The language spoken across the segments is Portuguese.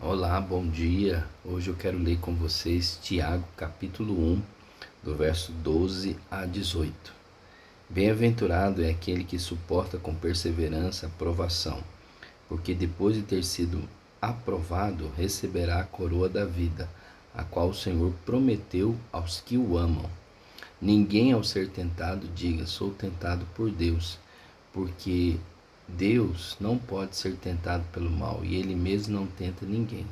Olá, bom dia. Hoje eu quero ler com vocês Tiago, capítulo 1, do verso 12 a 18. Bem-aventurado é aquele que suporta com perseverança a provação, porque depois de ter sido aprovado, receberá a coroa da vida, a qual o Senhor prometeu aos que o amam. Ninguém, ao ser tentado, diga: sou tentado por Deus, porque Deus não pode ser tentado pelo mal e ele mesmo não tenta ninguém.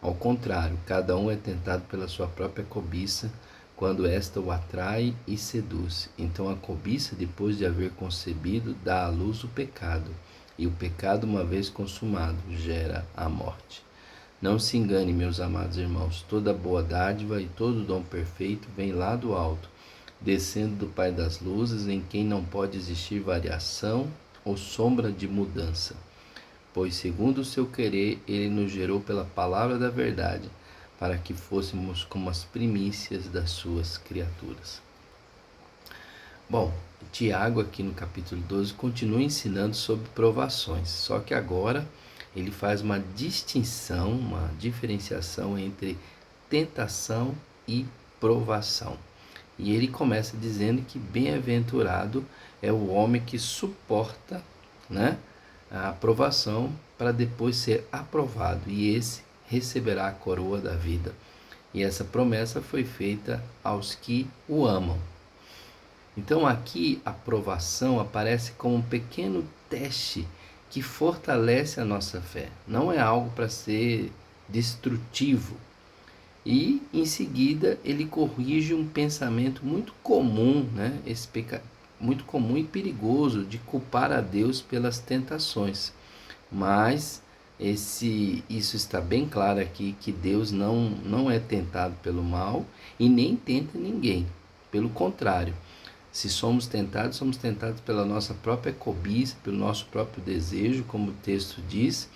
Ao contrário, cada um é tentado pela sua própria cobiça, quando esta o atrai e seduz. Então a cobiça, depois de haver concebido, dá à luz o pecado, e o pecado, uma vez consumado, gera a morte. Não se engane, meus amados irmãos, toda boa dádiva e todo dom perfeito vem lá do alto, descendo do Pai das luzes, em quem não pode existir variação ou sombra de mudança. Pois, segundo o seu querer, ele nos gerou pela palavra da verdade, para que fôssemos como as primícias das suas criaturas. Bom, Tiago aqui no capítulo 12 continua ensinando sobre provações, só que agora ele faz uma distinção, uma diferenciação entre tentação e provação. E ele começa dizendo que bem-aventurado é o homem que suporta, né, a aprovação para depois ser aprovado, e esse receberá a coroa da vida. E essa promessa foi feita aos que o amam. Então aqui a provação aparece como um pequeno teste que fortalece a nossa fé. Não é algo para ser destrutivo. E em seguida ele corrige um pensamento muito comum, né? Muito comum e perigoso de culpar a Deus pelas tentações. Mas isso está bem claro aqui, que Deus não é tentado pelo mal e nem tenta ninguém. Pelo contrário, se somos tentados pela nossa própria cobiça, pelo nosso próprio desejo, como o texto diz,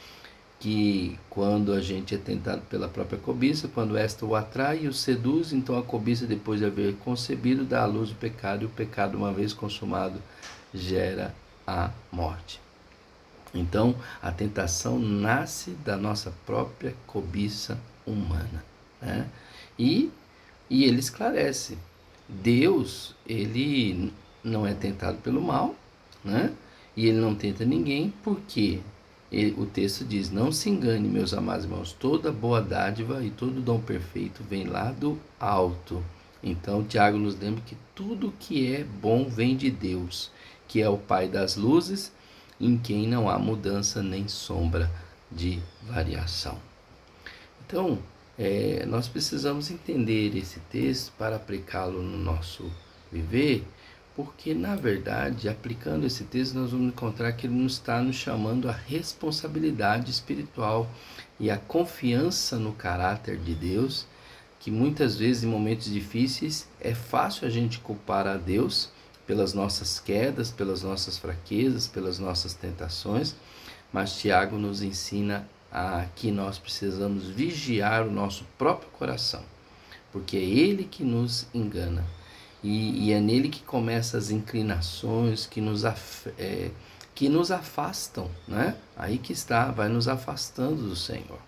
que quando a gente é tentado pela própria cobiça, quando esta o atrai e o seduz, então a cobiça, depois de haver concebido, dá à luz o pecado, e o pecado, uma vez consumado, gera a morte. Então, a tentação nasce da nossa própria cobiça humana, né? E ele esclarece: Deus, ele não é tentado pelo mal, né? E ele não tenta ninguém, porque o texto diz: não se engane, meus amados irmãos, toda boa dádiva e todo dom perfeito vem lá do alto. Então, Tiago nos lembra que tudo que é bom vem de Deus, que é o Pai das luzes, em quem não há mudança nem sombra de variação. Então, nós precisamos entender esse texto para aplicá-lo no nosso viver, porque, na verdade, aplicando esse texto, nós vamos encontrar que ele nos está nos chamando à responsabilidade espiritual e à confiança no caráter de Deus, que muitas vezes, em momentos difíceis, é fácil a gente culpar a Deus pelas nossas quedas, pelas nossas fraquezas, pelas nossas tentações, mas Tiago nos ensina que nós precisamos vigiar o nosso próprio coração, porque é ele que nos engana, e é nele que começam as inclinações que nos afastam, né? Aí que está, vai nos afastando do Senhor.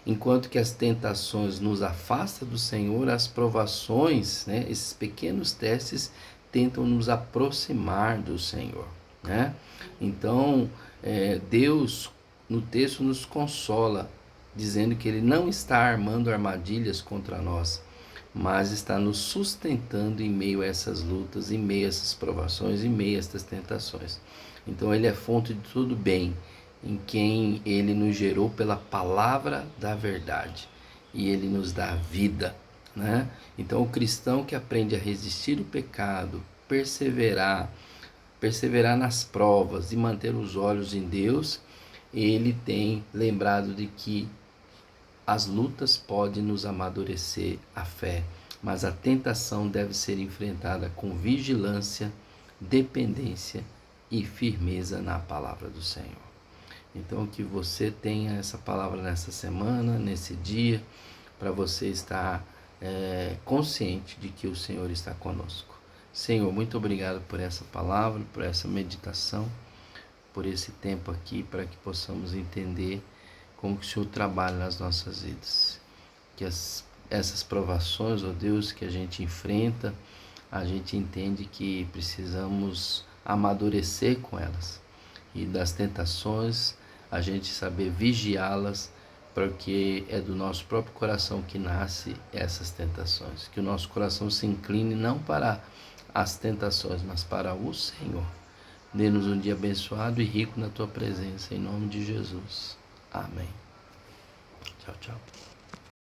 Enquanto que as tentações nos afastam do Senhor, as provações, né, esses pequenos testes, tentam nos aproximar do Senhor, né? Então, Deus, no texto, nos consola, dizendo que Ele não está armando armadilhas contra nós, mas está nos sustentando em meio a essas lutas, em meio a essas provações, em meio a essas tentações. Então, Ele é fonte de tudo bem, em quem Ele nos gerou pela palavra da verdade, e Ele nos dá a vida, né? Então o cristão que aprende a resistir o pecado, perseverar nas provas e manter os olhos em Deus, ele tem lembrado de que as lutas podem nos amadurecer a fé, mas a tentação deve ser enfrentada com vigilância, dependência e firmeza na palavra do Senhor. Então, que você tenha essa palavra nessa semana, nesse dia, para você estar consciente de que o Senhor está conosco. Senhor, muito obrigado por essa palavra, por essa meditação, por esse tempo aqui, para que possamos entender como que o Senhor trabalha nas nossas vidas. Que essas provações, ó Deus, que a gente enfrenta, a gente entende que precisamos amadurecer com elas. E das tentações, a gente saber vigiá-las, porque é do nosso próprio coração que nasce essas tentações. Que o nosso coração se incline não para as tentações, mas para o Senhor. Dê-nos um dia abençoado e rico na Tua presença, em nome de Jesus. Amém. Tchau, tchau.